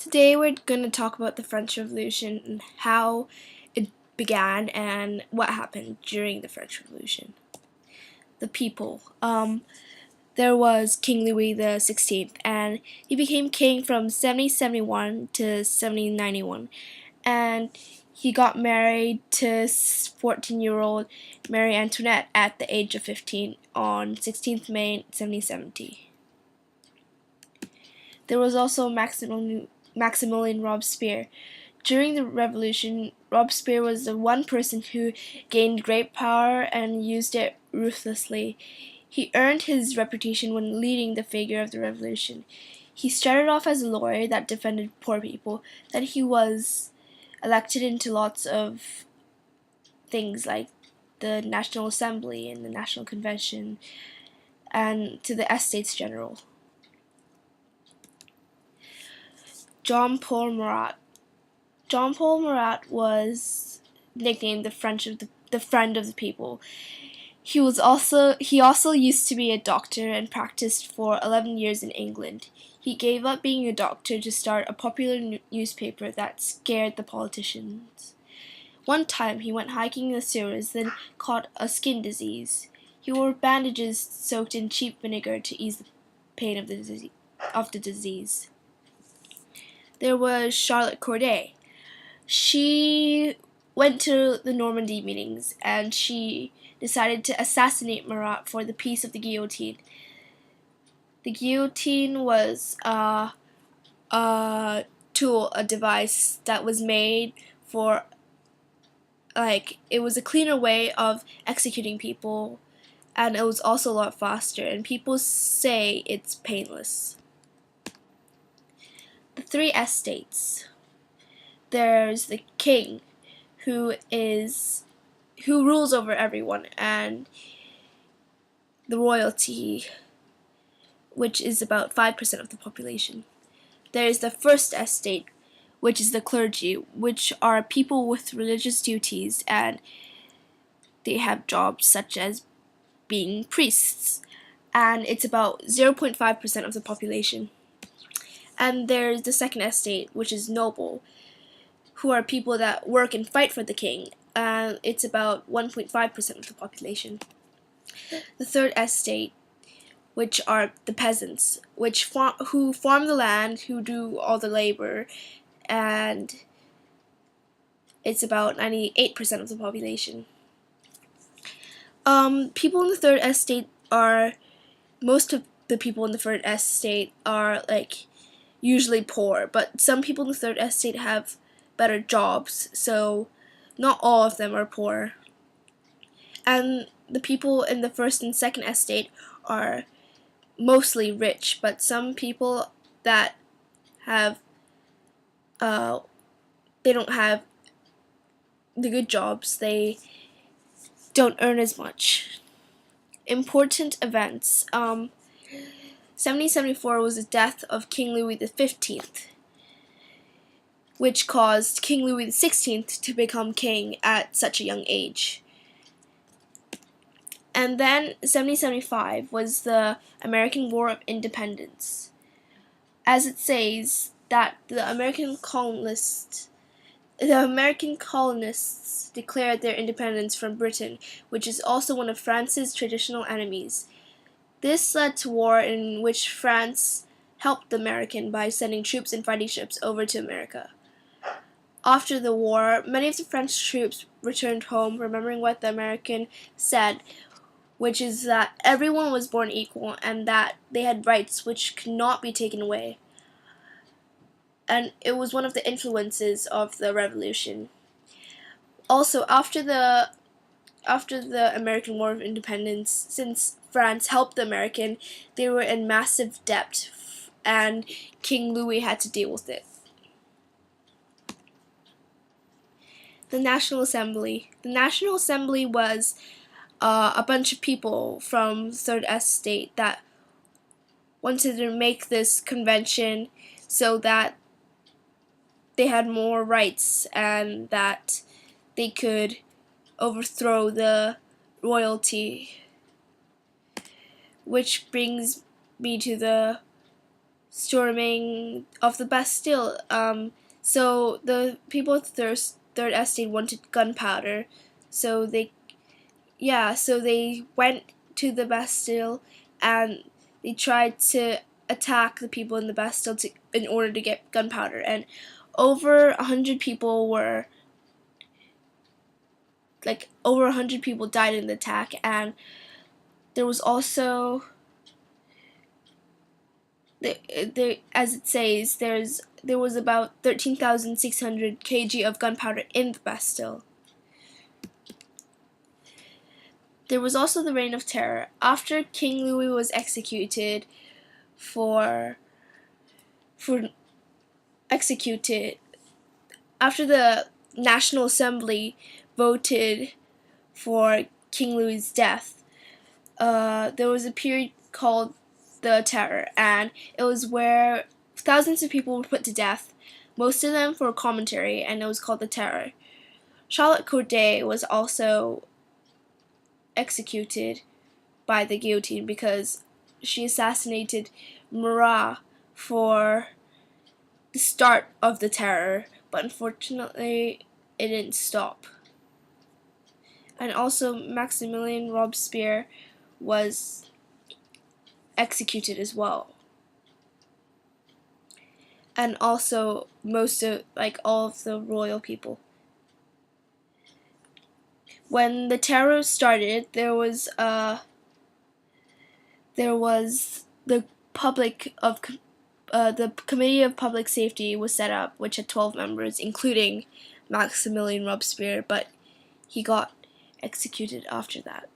Today we're going to talk about the French Revolution and how it began and what happened during the French Revolution. The people. There was King Louis the 16th, and he became king from 1771 to 1791, and he got married to 14-year-old Marie Antoinette at the age of 15 on 16th May 1770. There was also Maximilian Robespierre. During the Revolution, Robespierre was the one person who gained great power and used it ruthlessly. He earned his reputation when leading the figure of the Revolution. He started off as a lawyer that defended poor people. Then he was elected into lots of things like the National Assembly and the National Convention and to the Estates General. Jean-Paul Marat. Jean-Paul Marat was nicknamed the friend of the people. He also used to be a doctor and practiced for 11 years in England. He gave up being a doctor to start a popular newspaper that scared the politicians. One time he went hiking in the sewers, then caught a skin disease. He wore bandages soaked in cheap vinegar to ease the pain of the disease. There was Charlotte Corday. She went to the Normandy meetings and she decided to assassinate Marat for the peace of the guillotine. The guillotine was a tool, a device that was made for, it was a cleaner way of executing people, and it was also a lot faster, and people say it's painless. The three estates. There's the king, who rules over everyone, and the royalty, which is about 5% of the population. There's the first estate, which is the clergy, which are people with religious duties, and they have jobs such as being priests, and it's about 0.5% of the population. And there's the second estate, which is noble, who are people that work and fight for the king. It's about 1.5% of the population. The third estate, which are the peasants, who farm the land, who do all the labor, and it's about 98% of the population. People in the third estate most of the people in the third estate are usually poor, but some people in the third estate have better jobs, so not all of them are poor. And the people in the first and second estate are mostly rich, but some people that have they don't have the good jobs, they don't earn as much. Important events. 1774 was the death of King Louis the 15th, which caused King Louis the 16th to become king at such a young age. And then 1775 was the American War of Independence. As it says that the American colonists declared their independence from Britain, which is also one of France's traditional enemies. This led to war in which France helped the American by sending troops and fighting ships over to America. After the war, many of the French troops returned home, remembering what the American said, which is that everyone was born equal and that they had rights which could not be taken away. And it was one of the influences of the Revolution. Also, after the American War of Independence, since France helped the American, they were in massive debt, and King Louis had to deal with it. The National Assembly. The National Assembly was a bunch of people from the Third Estate that wanted to make this convention so that they had more rights and that they could overthrow the royalty. Which brings me to the storming of the Bastille. So the people at the Third Estate wanted gunpowder, so they went to the Bastille and they tried to attack the people in the Bastille in order to get gunpowder, and over 100 people were over 100 people died in the attack, and there was also as it says, there was about 13,600 kg of gunpowder in the Bastille. There was also the Reign of Terror. After King Louis was executed executed after the National Assembly voted for King Louis's death, there was a period called the Terror, and it was where thousands of people were put to death, most of them for commentary, and it was called the Terror. Charlotte Corday was also executed by the guillotine because she assassinated Marat for the start of the Terror, but unfortunately it didn't stop. And also Maximilien Robespierre was executed as well. And also all of the royal people. When the Terror started, there was the Committee of Public Safety was set up, which had 12 members, including Maximilien Robespierre, but he got executed after that.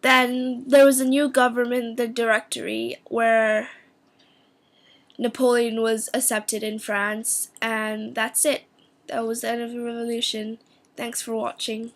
Then there was a new government, the Directory, where Napoleon was accepted in France, and that's it. That was the end of the revolution. Thanks for watching.